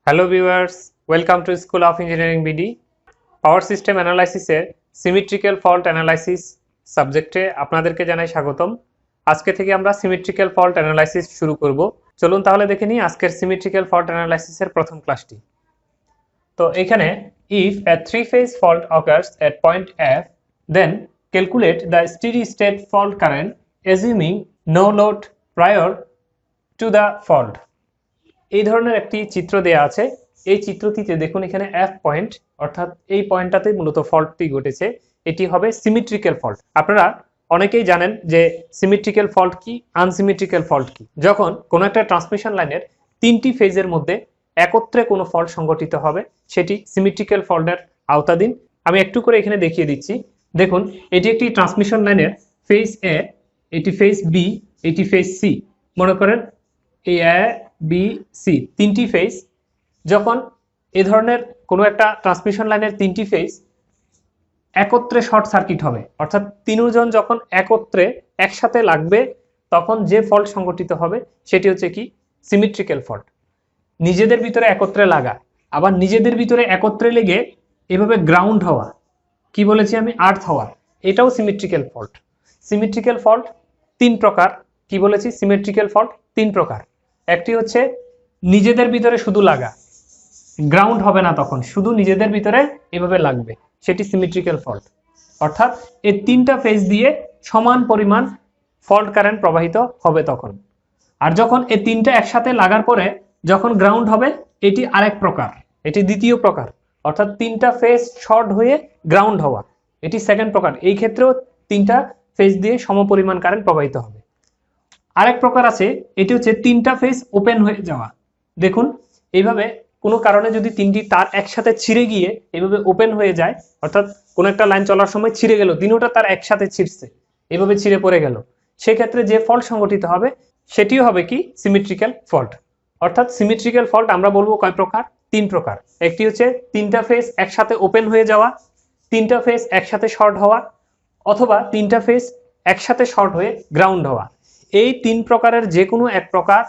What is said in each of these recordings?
Hello viewers, welcome to school of engineering BD. Power system অ্যানালাইসিসের symmetrical fault analysis সাবজেক্টে আপনাদেরকে জানাই স্বাগতম। আজকে থেকে আমরা সিমেট্রিক্যাল ফল্ট অ্যানালাইসিস শুরু করব। চলুন তাহলে দেখে নিই আজকের সিমেট্রিক্যাল ফল্ট অ্যানালাইসিসের প্রথম ক্লাসটি। তো এখানে if a three phase fault occurs at point f, then calculate the steady state fault current assuming no load prior to the fault. এই ধরনের একটি চিত্র দেয়া আছে। এই চিত্রটিতে দেখুন এখানে এফ পয়েন্ট, অর্থাৎ এই পয়েন্টটাতে মূলত ফল্টটি ঘটেছে। এটি হবে সিমেট্রিক্যাল ফল্ট। আপনারা অনেকেই জানেন যে সিমেট্রিক্যাল ফল্ট কি, আনসিমেট্রিক্যাল ফল্ট কি। যখন কোনো একটা ট্রান্সমিশন লাইনের তিনটি ফেজের মধ্যে একত্রে কোনো ফল্ট সংঘটিত হবে সেটি সিমেট্রিক্যাল ফল্টের আওতাধীন। আমি একটু করে এখানে দেখিয়ে দিচ্ছি। দেখুন এটি একটি ট্রান্সমিশন লাইনের ফেজ এ, এটি ফেজ বি, এটি ফেজ সি। মনে করেন এই এ বি সি তিনটি ফেজ। যখন এ ধরনের কোনো একটা ট্রান্সমিশন লাইনের তিনটি ফেজ একত্রে শর্ট সার্কিট হবে, অর্থাৎ তিনজন যখন একত্রে একসাথে লাগবে তখন যে ফল্ট সংঘটিত হবে সেটি হচ্ছে কি সিমেট্রিক্যাল ফল্ট। নিজেদের ভিতরে একত্রে লাগা, আবার নিজেদের ভিতরে একত্রে লেগে এভাবে গ্রাউন্ড হওয়া, কি বলেছি আমি, আর্থ হওয়া, এটাও সিমেট্রিক্যাল ফল্ট। সিমেট্রিক্যাল ফল্ট তিন প্রকার। কি বলেছি, সিমেট্রিক্যাল ফল্ট তিন প্রকার। একটি হচ্ছে নিজেদের ভিতরে শুধু লাগা, গ্রাউন্ড হবে না, তখন শুধু নিজেদের ভিতরে এভাবে লাগবে, সেটি সিমেট্রিক্যাল ফল্ট। অর্থাৎ এই তিনটা ফেজ দিয়ে সমান পরিমাণ ফল্ট কারেন্ট প্রবাহিত হবে তখন। আর যখন এই তিনটা একসাথে লাগার পরে যখন গ্রাউন্ড হবে, এটি আরেক প্রকার, এটি দ্বিতীয় প্রকার। অর্থাৎ তিনটা ফেজ শর্ট হয়ে গ্রাউন্ড হওয়া, এটি সেকেন্ড প্রকার। এই ক্ষেত্রেও তিনটা ফেজ দিয়ে সমপরিমাণ কারেন্ট প্রবাহিত হবে। আরেক প্রকার আছে, এটি হচ্ছে তিনটা ফেজ ওপেন হয়ে যাওয়া। দেখুন এইভাবে কোনো কারণে যদি তিনটি তার একসাথে ছিঁড়ে গিয়ে এইভাবে ওপেন হয়ে যায়, অর্থাৎ কোনো একটা লাইন চলার সময় ছিঁড়ে গেল, তিনটা তার একসাথে ছিঁড়ছে, এইভাবে ছিঁড়ে পড়ে গেল, সেক্ষেত্রে যে ফল্ট সংঘটিত হবে সেটিও হবে কি সিমেট্রিক্যাল ফল্ট। অর্থাৎ সিমেট্রিক্যাল ফল্ট আমরা বলবো কয় প্রকার, তিন প্রকার। একটি হচ্ছে তিনটা ফেজ একসাথে ওপেন হয়ে যাওয়া, তিনটা ফেজ একসাথে শর্ট হওয়া, অথবা তিনটা ফেজ একসাথে শর্ট হয়ে গ্রাউন্ড হওয়া। এই তিন প্রকারের যে কোনো এক প্রকার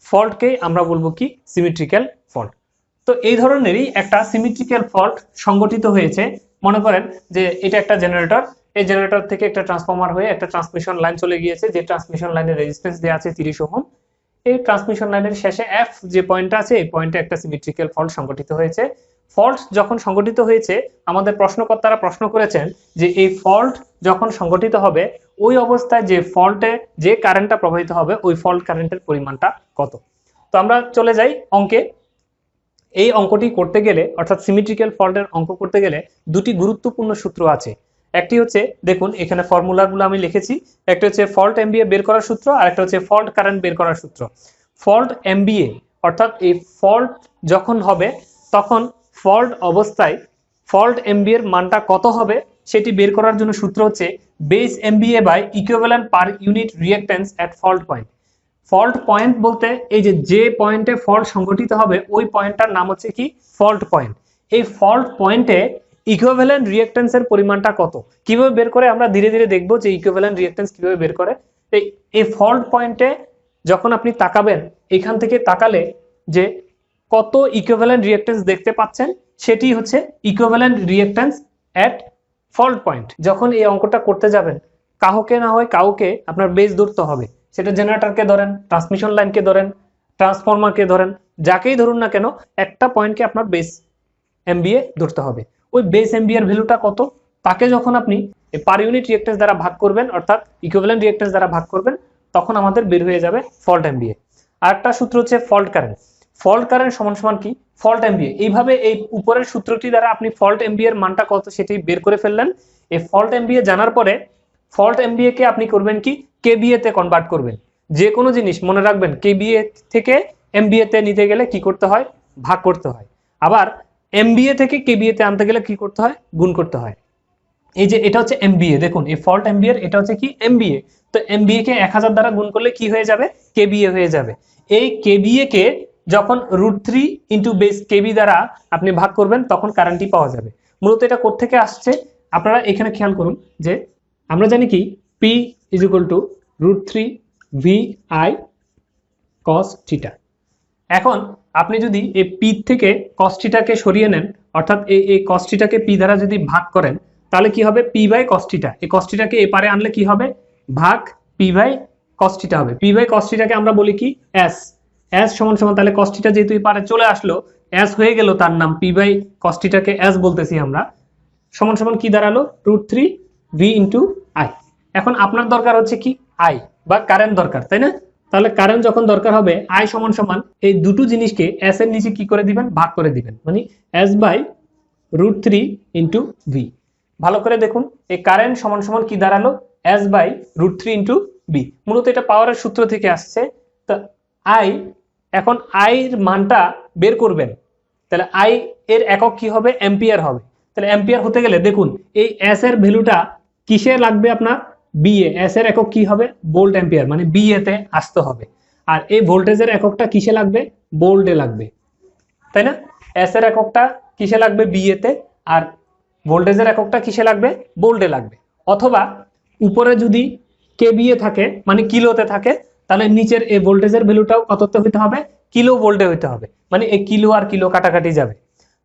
ফল্টকে আমরা বলবো কি সিমেট্রিক্যাল ফল্ট। তো এই ধরনেরই একটা সিমেট্রিক্যাল ফল্ট সংগঠিত হয়েছে। মনে করেন যে এটা একটা জেনারেটর, এই জেনারেটর থেকে একটা ট্রান্সফরমার হয়ে একটা ট্রান্সমিশন লাইন চলে গিয়েছে, যে ট্রান্সমিশন লাইনের রেজিস্ট্যান্স দেওয়া আছে 30 ওহম। এই ট্রান্সমিশন লাইনের শেষে এফ যে পয়েন্টটা আছে, এই পয়েন্টে একটা সিমেট্রিক্যাল ফল্ট সংগঠিত হয়েছে। ফল্ট যখন সংগঠিত হয়েছে, আমাদের প্রশ্নকর্তারা প্রশ্ন করেছেন যে এই ফল্ট যখন সংগঠিত হবে ওই অবস্থায় যে ফল্টে যে কারেন্টটা প্রবাহিত হবে ওই ফল্ট কারেন্টের পরিমাণটা কত। তো আমরা চলে যাই অঙ্কে। এই অঙ্কটি করতে গেলে, অর্থাৎ সিমেট্রিক্যাল ফল্টের অঙ্ক করতে গেলে দুটি গুরুত্বপূর্ণ সূত্র আছে। একটি হচ্ছে, দেখুন এখানে ফর্মুলাগুলো আমি লিখেছি। একটা হচ্ছে ফল্ট এমবিএ বের করার সূত্র, আর একটা হচ্ছে ফল্ট কারেন্ট বের করার সূত্র। ফল্ট এমবিএ অর্থাৎ এই ফল্ট যখন হবে তখন ফল্ট অবস্থায় ফল্ট এমবিএ এর মানটা কত হবে সেটি বের করার জন্য সূত্র হচ্ছে base MVA by equivalent per unit reactance at fault point. Fault point বলতে এই যে পয়েন্টে ফল্ট সংঘটিত হবে ওই পয়েন্টটার নাম হচ্ছে কি ফল্ট পয়েন্ট। এই ফল্ট পয়েন্টে ইকুইভ্যালেন্ট রিঅ্যাকট্যান্স এর পরিমাণটা কত, কিভাবে বের করে আমরা ধীরে ধীরে দেখবো যে ইকুইভ্যালেন্ট রিঅ্যাকট্যান্স কিভাবে বের করে। এই ফল্ট পয়েন্টে যখন আপনি তাকাবেন, এখান থেকে তাকালে যে কত ইকুইভ্যালেন্ট রিঅ্যাকট্যান্স দেখতে পাচ্ছেন সেটি হচ্ছে equivalent reactance at fault point. যখন এই অঙ্কটা করতে যাবেন, কাউকে না হয় কাউকে আপনার বেস ধরতে হবে। সেটা জেনারেটরকে ধরেন, ট্রান্সমিশন লাইনকে ধরেন, ট্রান্সফরমারকে ধরেন, যাকেই ধরুন না কেন, একটা পয়েন্টকে আপনার বেস এমবিএ ধরতে হবে। ওই বেস এমবিএ এর ভ্যালুটা কত, তাকে যখন আপনি পার ইউনিট রিঅ্যাকট্যান্স দ্বারা ভাগ করবেন, অর্থাৎ ইকুইভ্যালেন্ট রিঅ্যাকট্যান্স দ্বারা ভাগ করবেন, তখন আমাদের বের হয়ে যাবে ফল্ট এমবিএ। আরেকটা সূত্র হচ্ছে ফল্ট কারেন্ট। ফল্ট কারেন্ট সমান সমান কি ফল্ট এমবিএ। এইভাবে এই উপরের সূত্রটি দ্বারা আপনি ফল্ট এমবিএ এর মানটা কত সেটি বের করে ফেললেন। এই ফল্ট এমবিএ জানার পরে ফল্ট এমবিএ কে আপনি করবেন কি কেবিএ তে কনভার্ট করবেন। যে কোনো জিনিস মনে রাখবেন, কেবিএ থেকে এমবিএ তে নিতে গেলে কি করতে হয়, ভাগ করতে হয়। আবার এমবিএ থেকে কেবিএ তে আনতে গেলে কি করতে হয়, গুণ করতে হয়। এই যে এটা হচ্ছে এমবিএ, দেখুন এই ফল্ট এমবিএ এটা হচ্ছে কি এমবিএ। তো এমবিএ কে 1000 দ্বারা গুণ করলে কি হয়ে যাবে, কেবিএ হয়ে যাবে। এই কেবিএ কে যখন √3 ইন্টু বেস কেবি দ্বারা আপনি ভাগ করবেন তখন কারেন্টটি পাওয়া যাবে। মূলত এটা কোত্থেকে আসছে আপনারা এখানে খেয়াল করুন যে আমরা জানি কি P is equal two √3 VI cos theta. এখন আপনি যদি এই পি থেকে কস্টিটাকে সরিয়ে নেন, অর্থাৎ এই কস্টিটাকে পি দ্বারা যদি ভাগ করেন, তাহলে কি হবে, পি বাই কস্টিটা, এই কস্টিটাকে এপারে আনলে কি হবে, ভাগ পি বাই কস্টিটা হবে। পি বাই কস্টিটাকে আমরা বলি কি, এস। এস সমান সমান, তাহলে কস্টিটা যেহেতু এপারে চলে আসলো, এস হয়ে গেল তার নাম, পি বাই কস্টিটাকে এস বলতেছি আমরা, সমান সমান কি দাঁড়ালো, √3 ভি ইন্টু আই। এখন আপনার দরকার হচ্ছে কি, আই বা কারেন্ট দরকার, তাই না? তাহলে কারেন্ট যখন দরকার হবে, আই সমান সমান এই দুটো জিনিসকে এস এর নিচে কি করে দিবেন, ভাগ করে দিবেন, মানে এস বাই √3 ইন্টু ভি। ভালো করে দেখুন, এই কারেন্ট সমান সমান কি দাঁড়ালো, এস বাই √3 ইন্টু বি। মূলত এটা পাওয়ারের সূত্র থেকে আসছে। তো আই, এখন আই এর মানটা বের করবেন, তাহলে আই এর একক কি হবে, অ্যাম্পিয়ার হবে। তাহলে অ্যাম্পিয়ার হতে গেলে দেখুন, এই এস এর ভ্যালুটা কিসে লাগবে আপনার, বিএ। এস এর একক কি হবে, ভোল্ট অ্যাম্পিয়ার, মানে বিএ তে আসতে হবে। আর এই ভোল্টেজের এককটা কিসে লাগবে, ভোল্টে লাগবে, তাই না? এস এর এককটা কিসে লাগবে, বিএ তে, আর ভোল্টেজের এককটা কিসে লাগবে, ভোল্টে লাগবে। অথবা উপরে যদি কেবিএ থাকে, মানে কিলোতে থাকে, তাহলে নিচের এই ভোল্টেজের ভ্যালুটাও কততে হইতে হবে, কিলো ভোল্টে হইতে হবে, মানে এই কিলো আর কিলো কাটাকাটি যাবে।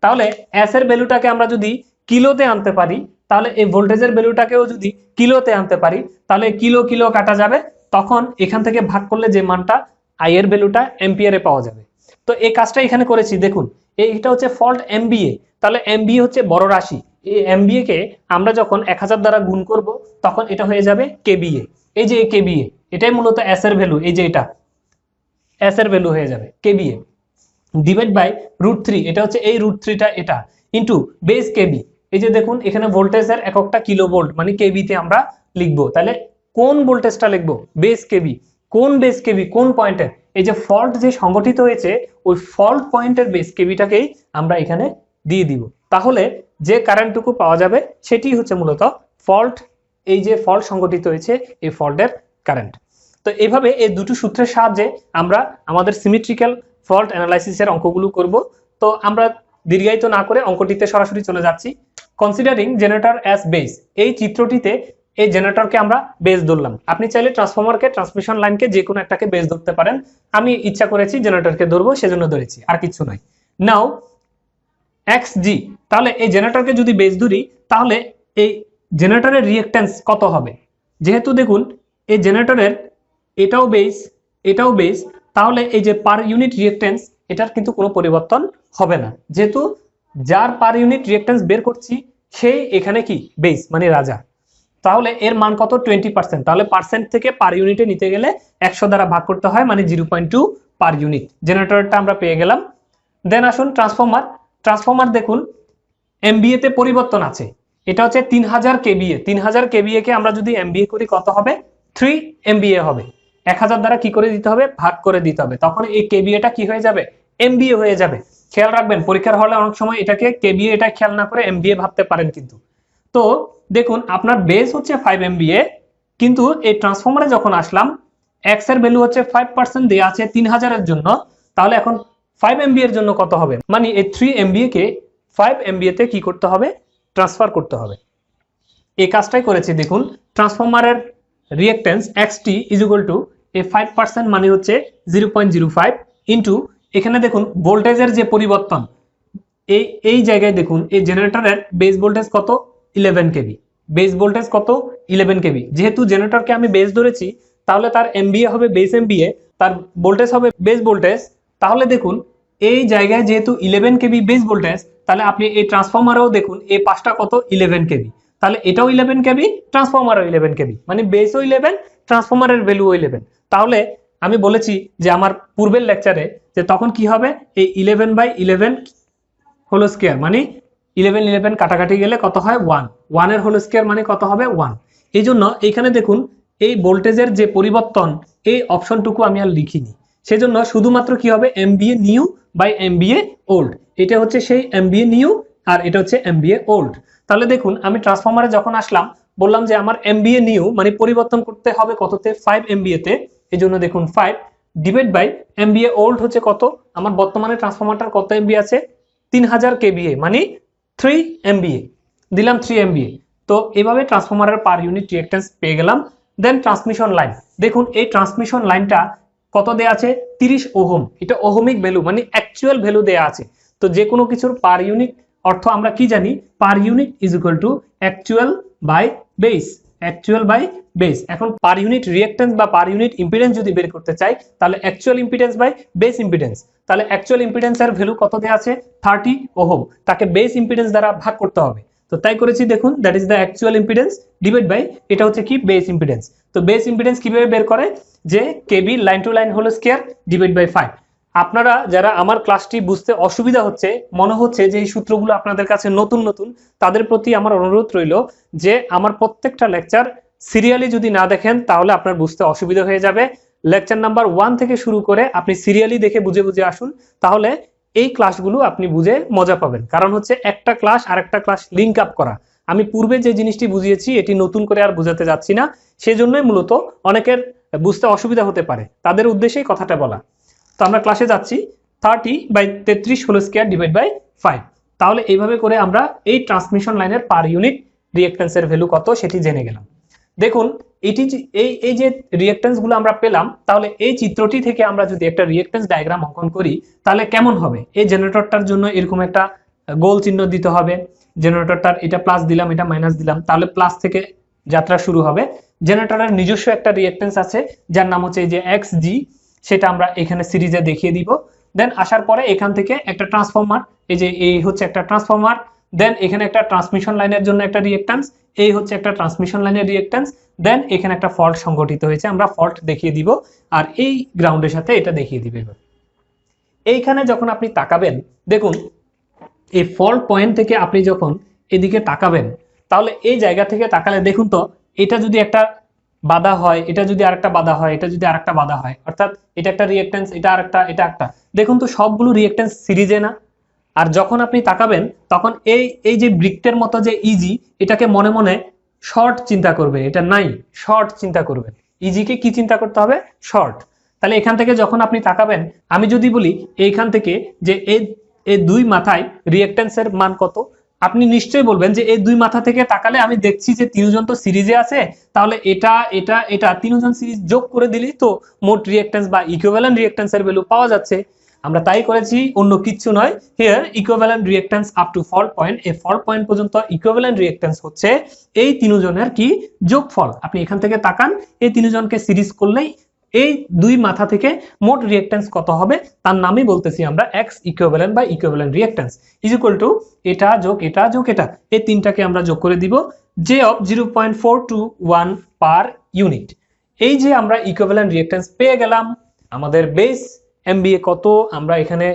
তাহলে এস এর ভ্যালুটাকে আমরা যদি কিলোতে আনতে পারি, তাহলে এই ভোল্টেজের ভ্যালুটাকেও যদি কিলোতে আনতে পারি, তাহলে কিলো কিলো কাটা যাবে, তখন এখান থেকে ভাগ করলে যে মানটা আই এর ভ্যালুটা এম্পিয়ারে পাওয়া যাবে। তো এই কাজটা এখানে করেছি, দেখুন এইটা হচ্ছে ফল্ট এমবিএ। তাহলে এমবিএ হচ্ছে বড় রাশি, এই এমবিএ কে আমরা যখন 1000 দ্বারা গুণ করব, তখন এটা হয়ে যাবে কেবিএ। এই যে কেবিএ, এটাই মূলত এস এর ভ্যালু, এই যে এটা এস এর ভ্যালু হয়ে যাবে কেবিএ, ডিভাইড বাই √3, এটা হচ্ছে এই √3টা এটা, ইন্টু বেস কেবি। এই যে দেখুন এখানে ভোল্টেজের এককটা কিলো ভোল্ট, মানে কেবি তে আমরা লিখবো। তাহলে কোন ভোল্টেজটা লিখবো, বেস কেবি। কোন বেস কেবি, কোন পয়েন্টের, এই যে ফল্ট যে সংগঠিত হয়েছে, ওই ফল্ট পয়েন্টের বেস কেবিটাকেই আমরা এখানে দিয়ে দিব। তাহলে যে কারেন্টটুকু পাওয়া যাবে সেটি হচ্ছে মূলত ফল্ট, এই যে ফল্ট সংগঠিত হয়েছে এই ফল্টের কারেন্ট। তো এইভাবে এই দুটো সূত্রের সাহায্যে আমরা আমাদের সিমেট্রিক্যাল ফল্ট অ্যানালাইসিসের অঙ্কগুলো করব। তো আমরা দীর্ঘায়িত না করে অঙ্কটিতে সরাসরি চলে যাচ্ছি। কনসিডারিং জেনারেটর অ্যাজ বেস, এই চিত্রটিতে এই জেনারেটরকে আমরা বেস ধরলাম। আপনি চাইলে ট্রান্সফরমারকে, ট্রান্সমিশন লাইনকে, যে কোনো একটাকে বেস ধরতে পারেন। আমি ইচ্ছা করেছি জেনারেটরকে ধরবো, সেজন্য ধরেছি, আর কিছু নয়। নাও এক্স জি, তাহলে এই জেনারেটরকে যদি বেস ধরি, তাহলে এই জেনারেটরের রিঅ্যাকট্যান্স কত হবে। যেহেতু দেখুন এই জেনারেটরের এটাও বেস, এটাও বেস, তাহলে এই যে পার ইউনিট রিঅ্যাকট্যান্স, এটার কিন্তু কোনো পরিবর্তন হবে না, যেহেতু যার পার ইউনিট রিঅ্যাকট্যান্স বের করছি সেই এখানে কি বেস, মানে রাজা। তাহলে এর মান কত, 20%। তাহলে পার্সেন্ট থেকে পার ইউনিটে নিতে গেলে 100 দ্বারা ভাগ করতে হয়, মানে 0.2 পার ইউনিট। জেনারেটরটা আমরা পেয়ে গেলাম। দেন আসুন ট্রান্সফরমার। ট্রান্সফরমার দেখুন এমবিএ তে পরিবর্তন আছে, এটা হচ্ছে 3000 কেবিএ। 3000 কেবিএ কে আমরা যদি এমবিএ করি কত হবে, 3 এমবিএ হবে। 1000 দ্বারা কি করে দিতে হবে, ভাগ করে দিতে হবে, তখন এই কেবিএটা কি হয়ে যাবে, এমবিএ হয়ে যাবে। খেয়াল রাখবেন পরীক্ষার হলে অনেক সময় এটাকে কেবিএ এটা খেয়াল না করে এমবিএ ভাবতে পারেন কিন্তু। তো দেখুন আপনার বেস হচ্ছে 5 এমবিএ, কিন্তু এই ট্রান্সফরমারে যখন আসলাম, এক্স এর ভ্যালু হচ্ছে 5% দেওয়া আছে 3000 এর জন্য, তাহলে এখন 5 এমবিএ এর জন্য কত হবে, মানে এই 3 এমবিএ কে 5 এমবিএ তে কি করতে হবে, ট্রান্সফার করতে হবে। এই কাজটাই করেছি। দেখুন ট্রান্সফরমারের reactance XT is equal two এই 5% মানে হচ্ছে 0.05 ইন্টু এখানে দেখুন ভোল্টেজের যে পরিবর্তন, এই জায়গায় দেখুন এই জেনারেটরের বেস ভোল্টেজ কত, 11 কেভি। বেস ভোল্টেজ কত, 11 কেভি। যেহেতু জেনারেটরকে আমি বেস ধরেছি, তাহলে তার এমবিএ হবে বেস এমবিএ, তার ভোল্টেজ হবে বেস ভোল্টেজ। তাহলে দেখুন এই জায়গায় যেহেতু 11 কেভি বেস ভোল্টেজ, তাহলে আপনি এই ট্রান্সফরমারেও দেখুন এই পাঁচটা কত, 11 কেভি। তাহলে এটাও 11 কেভি, ট্রান্সফরমারও 11 কেভি, মানে বেসও 11, ট্রান্সফরমারের ভ্যালুও 11। তাহলে আমি বলেছি যে আমার পূর্বের লেকচারে, যে তখন কি হবে, এই 11/11 হোল স্কয়ার, মানে 11 কাটাকাটি গেলে কত হয়, 1। 1 এর হোল স্কয়ার মানে কত হবে, 1। এই জন্য এখানে দেখুন এই ভোল্টেজের যে পরিবর্তন, এই অপশনটুকু আমি আর লিখিনি, সেজন্য শুধুমাত্র কি হবে, MVA new by MVA old. এটা হচ্ছে সেই এমবিএ নিউ, আর এটা হচ্ছে এমবিএ ওল্ড। তাহলে দেখুন আমি ট্রান্সফরমারে যখন আসলাম, বললাম যে আমার এমবিএ নিউ মানে পরিবর্তন করতে হবে কততে, 5 এমবিএ তে। এই জন্য দেখুন 5 ডিভাইড বাই এমবিএ ওল্ড হচ্ছে কত, আমার বর্তমানে ট্রান্সফরমারটার কত এমবিএ আছে, 3000 কেবিএ, মানে 3 এমবিএ দিলাম, 3 এমবিএ। তো এভাবে ট্রান্সফরমারের পার ইউনিট রিঅ্যাকট্যান্স পেয়ে গেলাম। দেন ট্রান্সমিশন লাইন, দেখুন এই ট্রান্সমিশন লাইনটা কত দেয়া আছে 30 ওহম, এটা ওহমিক ভ্যালু মানে অ্যাকচুয়াল ভ্যালু দেয়া আছে। তো যে কোনো কিছুর পার ইউনিট অর্থ আমরা কি জানি, per unit is equal to actual by base, actual by base. এখন পার ইউনিট রিঅ্যাকট্যান্স বা পার ইউনিট ইম্পিডেন্স যদি বের করতে চাই তাহলে actual impedance by base impedance. তাহলে অ্যাকচুয়াল ইম্পিডেন্সের ভ্যালু কত দেয়া আছে 30 ওহম, তাকে বেস ইম্পিডেন্স দ্বারা ভাগ করতে হবে। তো তাই করেছি, দেখুন that is the actual impedance divide by এটা হচ্ছে কি বেস ইম্পিডেন্স। তো বেস ইম্পিডেন্স কিভাবে বের করে, যে KB line to line whole square divide by 5। আপনারা যারা আমার ক্লাসটি বুঝতে অসুবিধা হচ্ছে, মনে হচ্ছে যে এই সূত্রগুলো আপনাদের কাছে নতুন নতুন, তাদের প্রতি আমার অনুরোধ রইল যে আমার প্রত্যেকটা লেকচার সিরিয়ালি যদি না দেখেন তাহলে আপনার বুঝতে অসুবিধা হয়ে যাবে। লেকচার নাম্বার 1 থেকে শুরু করে আপনি সিরিয়ালি দেখে বুঝে বুঝে আসুন, তাহলে এই ক্লাসগুলো আপনি বুঝে মজা পাবেন। কারণ হচ্ছে একটা ক্লাস আর একটা ক্লাস লিঙ্ক আপ করা। আমি পূর্বে যে জিনিসটি বুঝিয়েছি এটি নতুন করে আর বোঝাতে যাচ্ছি না, সেজন্যই মূলত অনেকের বুঝতে অসুবিধা হতে পারে, তাদের উদ্দেশ্যেই কথাটা বলা। তো আমরা ক্লাসে যাচ্ছি 30/33 হোল স্কয়ার ডিভাইড বাই 5। তাহলে এইভাবে করে আমরা এই ট্রান্সমিশন লাইনের পার ইউনিট রিঅ্যাকট্যান্সের ভ্যালু কত সেটি জেনে গেলাম। দেখুন এটি এই যে রিঅ্যাকট্যান্স গুলো আমরা পেলাম, তাহলে এই চিত্রটি থেকে আমরা যদি একটা রিঅ্যাকট্যান্স ডায়াগ্রাম অঙ্কন করি তাহলে কেমন হবে। এই জেনারেটরটার জন্য এরকম একটা গোল চিহ্ন দিতে হবে। জেনারেটরটার এটা প্লাস দিলাম, এটা মাইনাস দিলাম, তাহলে প্লাস থেকে যাত্রা শুরু হবে। জেনারেটরের নিজস্ব একটা রিঅ্যাকট্যান্স আছে যার নাম হচ্ছে এই যে XG, সেটা আমরা এখানে সিরিজে দেখিয়ে দিব। দেন আসার পরে এখান থেকে একটা ট্রান্সফরমার, এই যে এই হচ্ছে একটা ট্রান্সফরমার। দেন এখানে একটা ট্রান্সমিশন লাইনের জন্য একটা রিঅ্যাকট্যান্স, এই হচ্ছে একটা ট্রান্সমিশন লাইনের রিঅ্যাকট্যান্স। দেন এখানে একটা ফল্ট সংঘটিত হয়েছে, আমরা ফল্ট দেখিয়ে দিব, আর এই গ্রাউন্ডের সাথে এটা দেখিয়ে দিবে। এইখানে যখন আপনি তাকাবেন, দেখুন এই ফল্ট পয়েন্ট থেকে আপনি যখন এদিকে তাকাবেন, তাহলে এই জায়গা থেকে তাকালে দেখুন তো এটা যদি একটা বাধা হয়, এটা যদি আরেকটা বাধা হয়, এটা যদি আরেকটা বাধা হয়, অর্থাৎ এটা একটা রিঅ্যাকট্যান্স, এটা আরেকটা, এটা একটা, দেখুন তো সবগুলো রিঅ্যাকট্যান্স সিরিজে না। আর যখন আপনি তাকাবেন তখন এই যে বৃত্তের মতো যে ইজি, এটাকে মনে মনে শর্ট চিন্তা করবে, এটা নাই, শর্ট চিন্তা করবে। ইজিকে কি চিন্তা করতে হবে, শর্ট। তাহলে এখান থেকে যখন আপনি তাকাবেন, আমি যদি বলি এইখান থেকে যে এই দুই মাথায় রিঅ্যাকট্যান্সের মান কত, আপনি নিশ্চয়ই বলবেন যে এই দুই মাথা থেকে তাকালে আমি দেখছি যে তিনজন তো সিরিজে আছে, তাহলে এটা এটা এটা তিনজন সিরিজ যোগ করে দিলেই তো মোট রিঅ্যাকট্যান্স বা ইকুইভ্যালেন্ট রিঅ্যাকট্যান্সের ভ্যালু পাওয়া যাচ্ছে। আমরা তাই করেছি, অন্য কিচ্ছু নয়। Here equivalent reactance up to fault point, এই ফল্ট পয়েন্ট পর্যন্ত ইকুইভ্যালেন্ট রিঅ্যাকট্যান্স হচ্ছে এই তিনজনের কি যোগফল। আপনি এখান থেকে তাকান, এই তিনজনকে সিরিজ করলেই এই দুই মাথা থেকে মোট রিঅ্যাকট্যান্স কত হবে তার নামই বলতেছি আমরা এক্স ইকুইভ্যালেন্ট বা equivalent reactance is equal two এটা যোগ এটা যোগ এটা, এই তিনটাকে আমরা যোগ করে দিব জে অফ 0.421 পার ইউনিট। এই যে আমরা ইকুইভ্যালেন্ট রিঅ্যাকট্যান্স পেয়ে গেলাম। আমাদের বেস এমবিএ কত আমরা এখানে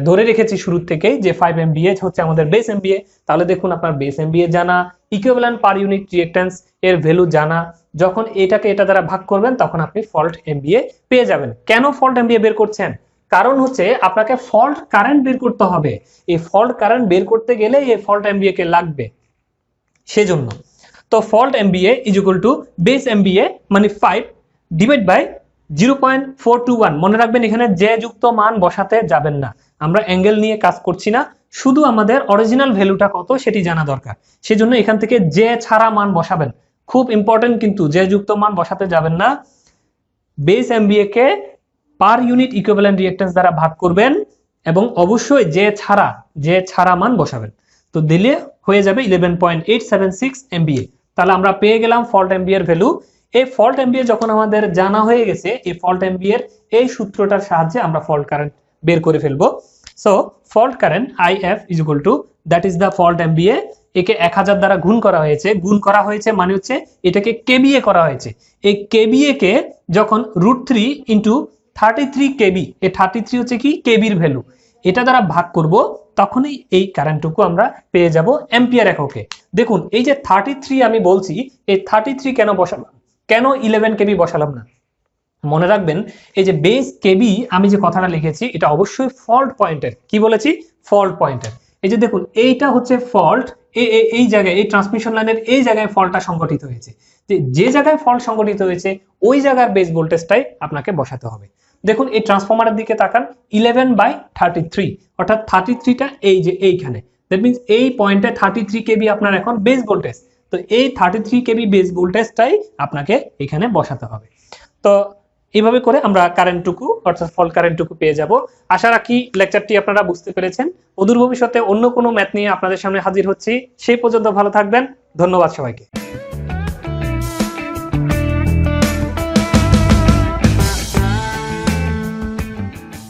ধরে রেখেছি শুরু থেকেই যে 5 এমবিএ হচ্ছে আমাদের বেস এমবিএ। তাহলে দেখুন আপনার বেস এমবিএ জানা, ইকুইভ্যালেন্ট পার ইউনিট রিঅ্যাকট্যান্স এর ভ্যালু জানা, যখন এটাকে এটা দ্বারা ভাগ করবেন তখন আপনি ফল্ট এমবিএ পেয়ে যাবেন। কেন ফল্ট এমবিএ বের করছেন, কারণ হচ্ছে আপনাকে ফল্ট কারেন্ট বের করতে হবে। এই ফল্ট কারেন্ট বের করতে গেলে এই ফল্ট এমবিএ কে লাগবে, সেজন্য। তো fault MBA is equal two base MBA মানে 5 ডিভাইড বাই 0.421। মনে রাখবেন এখানে যে যুক্ত মান বসাতে যাবেন না, আমরা অ্যাঙ্গেল নিয়ে কাজ করছি না, শুধু আমাদের অরিজিনাল ভ্যালুটা কত সেটি জানা দরকার। সেজন্য এখান থেকে যে ছাড়া মান বসাবেন, খুব ইম্পর্টেন্ট, কিন্তু যে যুক্ত মান বসাতে যাবেন না। বেস এমবিএ কে পার ইউনিট ইকুইভ্যালেন্ট রিঅ্যাকট্যান্স দ্বারা ভাগ করবেন এবং অবশ্যই যে ছাড়া মান বসাবেন। তো দিলে হয়ে যাবে 11.876 এমবিএ। তাহলে আমরা পেয়ে গেলাম ফল্ট এমবিএ এর ভ্যালু। এই ফল্ট এমবিএ যখন আমাদের জানা হয়ে গেছে, এই ফল্ট এমবিএ এর এই সূত্রটার সাহায্যে আমরা ফল্ট কারেন্ট বের করে ফেলবো। So fault current if is equal to that is the fault MBA. একে 1000 দ্বারা গুণ করা হয়েছে মানে হচ্ছে এটাকে কেবিএ করা হয়েছে। এই কেবিএ কে যখন √3 ইন্টু 33 কেবি, এই 33 হচ্ছে কি কেবির ভ্যালু, এটা দ্বারা ভাগ করব, তখনই এই কারেন্টটুকু আমরা পেয়ে যাব অ্যাম্পিয়ার এককে। দেখুন এই যে 33 আমি বলছি, এই 33 কেন বসালাম, কেন 11 কেবি বসালাম না, মনে রাখবেন এই যে বেস কেবি আমি যে কথাটা লিখেছি এটা অবশ্যই ফল্ট পয়েন্টের। কি বলেছি, ফল্ট পয়েন্টের। এই যে দেখুন এইটা হচ্ছে ফল্ট, এই জায়গায় এই ট্রান্সমিশন লাইনের এই জায়গায় ফল্টটা সংঘটিত হয়েছে। যে জায়গায় ফল্ট সংঘটিত হয়েছে ওই জায়গার বেস ভোল্টেজটাই আপনাকে বসাতে হবে। দেখুন এই ট্রান্সফরমারের দিকে তাকান, 11/33 অর্থাৎ 33টা এই যে এইখানে, দ্যাট মিন্স এই পয়েন্টে 33 কেবি আপনার এখন বেস ভোল্টেজ। তো এই 33 কেবি বেস ভোল্টেজটাই আপনাকে এখানে বসাতে হবে। তো এইভাবে করে আমরা কারেন্টটুকু অর্থাৎ ফল্ট কারেন্টটুকু পেয়ে যাব। আশা রাখি লেকচারটি আপনারা বুঝতে পেরেছেন। অদূর ভবিষ্যতে অন্য কোনো ম্যাথ নিয়ে আপনাদের সামনে হাজির হচ্ছি। সেই পর্যন্ত ভালো থাকবেন। ধন্যবাদ সবাইকে।